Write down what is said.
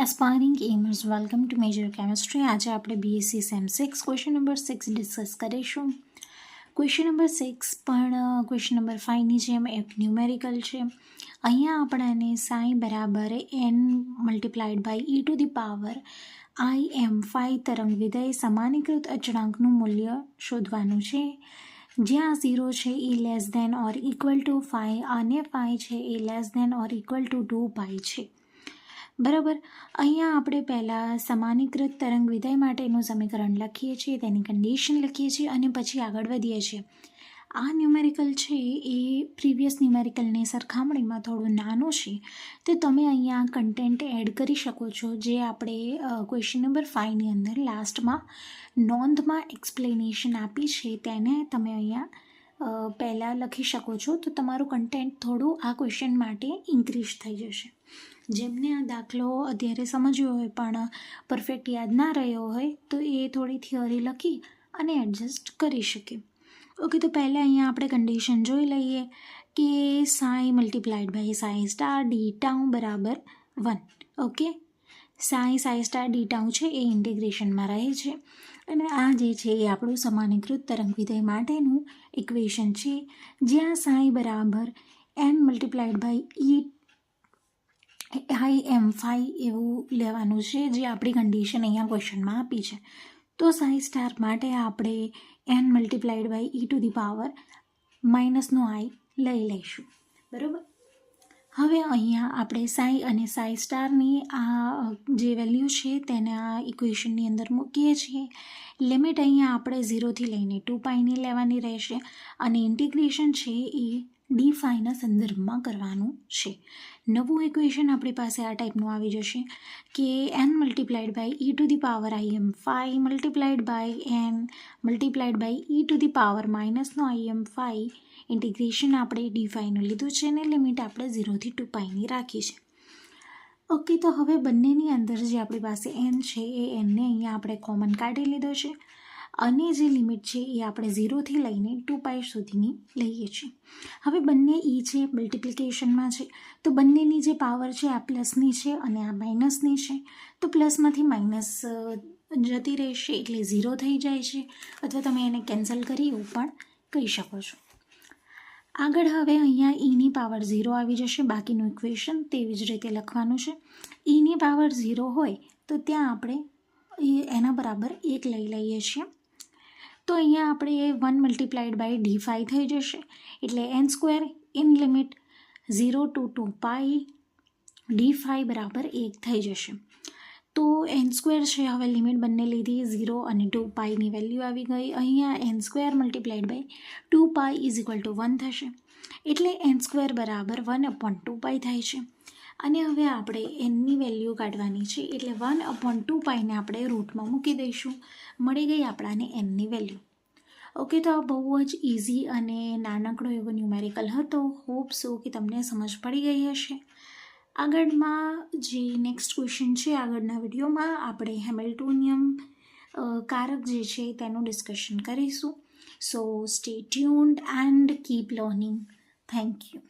Aspiring aimers welcome to major chemistry. આજે આપણે BSc sem 6 question number 6 discuss કરીશું. Question number 6 પણ question number 5ની જેમ એક ન્યુમેરિકલ છે. અહીંયા આપણને સાઈ બરાબર n multiplied by e to the power im5 તરંગ વિધેય સમાનીકૃત અચળાંકનું મૂલ્ય શોધવાનું છે. જ્યાં 0 છે એ less than or equal to 5 અને 5 છે એ less than or equal to 2π છે. બરાબર. અહીંયા આપણે પહેલાં સમાનીકૃત તરંગ વિધેય માટેનું સમીકરણ લખીએ છીએ, તેની કન્ડિશન લખીએ છીએ અને પછી આગળ વધીએ છીએ. આ ન્યુમેરિકલ છે એ પ્રીવિયસ ન્યુમેરિકલની સરખામણીમાં થોડું નાનું છે, તો તમે અહીંયા કન્ટેન્ટ એડ કરી શકો છો, જે આપણે ક્વેશ્ચન નંબર 5ની અંદર લાસ્ટમાં નોંધમાં એક્સપ્લેનેશન આપી છે તેને તમે અહીંયા પહેલાં લખી શકો છો. તો તમારું કન્ટેન્ટ થોડું આ ક્વેશ્ચન માટે ઇન્ક્રીઝ થઈ જશે. જેમને આ દાખલો અત્યારે સમજ્યો હોય પણ પરફેક્ટ યાદ ના રહ્યો હોય તો એ થોડી થિયરી લખી અને એડજસ્ટ કરી શકે. ઓકે, તો પહેલાં અહીંયા આપણે કન્ડિશન જોઈ લઈએ કે psi multiplied by psi star d tau બરાબર 1. Okay, psi star d tau છે એ ઇન્ટિગ્રેશનમાં રહે છે અને આ જે છે એ આપણું સમાનીકૃત તરંગ વિધેય માટેનું ઇક્વેશન છે, જ્યાં સાઈ બરાબર n મલ્ટીપ્લાઇડ બાય im5 એવું લેવાનું છે, જે આપણી કન્ડિશન અહીંયા ક્વેશ્ચનમાં આપી છે. તો સાઈ સ્ટાર માટે આપણે n multiplied by e to the power -i લઈ લઈશું. બરાબર. હવે અહીંયા આપણે સાઈ અને સાઈ સ્ટારની આ જે વેલ્યુ છે તેને આ ઇક્વેશનની અંદર મૂકીએ છીએ. લિમિટ અહીંયા આપણે 0થી લઈને 2πની લેવાની રહેશે અને ઇન્ટિગ્રેશન છે એ d5ના સંદર્ભમાં કરવાનું છે. નવું ઇક્વેશન આપણી પાસે આ ટાઈપનું આવી જશે કે n multiplied by e to the power im5 multiplied by n multiplied by e to the power -im5 integration આપણે d5નું લીધું છે અને લિમિટ આપણે 0થી 2πની રાખી છે. ઓકે, તો હવે બંનેની અંદર જે આપણી પાસે n છે એ nને અહીંયા આપણે કોમન કાઢી લીધો છે અને જે લિમિટ છે એ આપણે 0થી લઈને 2π સુધીની લઈએ છીએ. હવે બંને e છે મલ્ટિપ્લિકેશનમાં છે, તો બંનેની જે પાવર છે આ પ્લસની છે અને આ માઇનસની છે, તો પ્લસમાંથી માઇનસ જતી રહેશે એટલે 0 થઈ જાય છે, અથવા તમે એને કેન્સલ કરી એવું પણ કહી શકો છો. આગળ હવે અહીંયા eની પાવર 0 આવી જશે. બાકીનું ઇક્વેશન તેવી જ રીતે લખવાનું છે. eની પાવર 0 હોય તો ત્યાં આપણે એના બરાબર 1 લઈ લઈએ છીએ. તો અહીંયા આપણે 1 મલ્ટીપ્લાઇડ બાય d5 થઈ જશે એટલે n² in limit 0 two 2π d5 બરાબર 1 થઈ જશે. તો n² છે, હવે લિમિટ બંને લીધી 0 અને 2πની વેલ્યુ આવી ગઈ. અહીંયા n² multiplied by 2π is equal to 1 થશે એટલે n² બરાબર 1/2π થાય છે. અને હવે આપણે nની વેલ્યુ કાઢવાની છે એટલે 1/2πને આપણે રૂટમાં મૂકી દઈશું. મળી ગઈ આપણાને nની વેલ્યુ. ઓકે, તો આ બહુ જ ઇઝી અને નાનકડો એવો ન્યુમેરિકલ હતો. હોપ સો કે તમને સમજ પડી ગઈ હશે. આગળમાં જે નેક્સ્ટ ક્વેશ્ચન છે, આગળના વિડીયોમાં આપણે હેમિલ્ટોનિયમ કારક જે છે તેનું ડિસ્કશન કરીશું. સો stay tuned and keep learning. Thank you.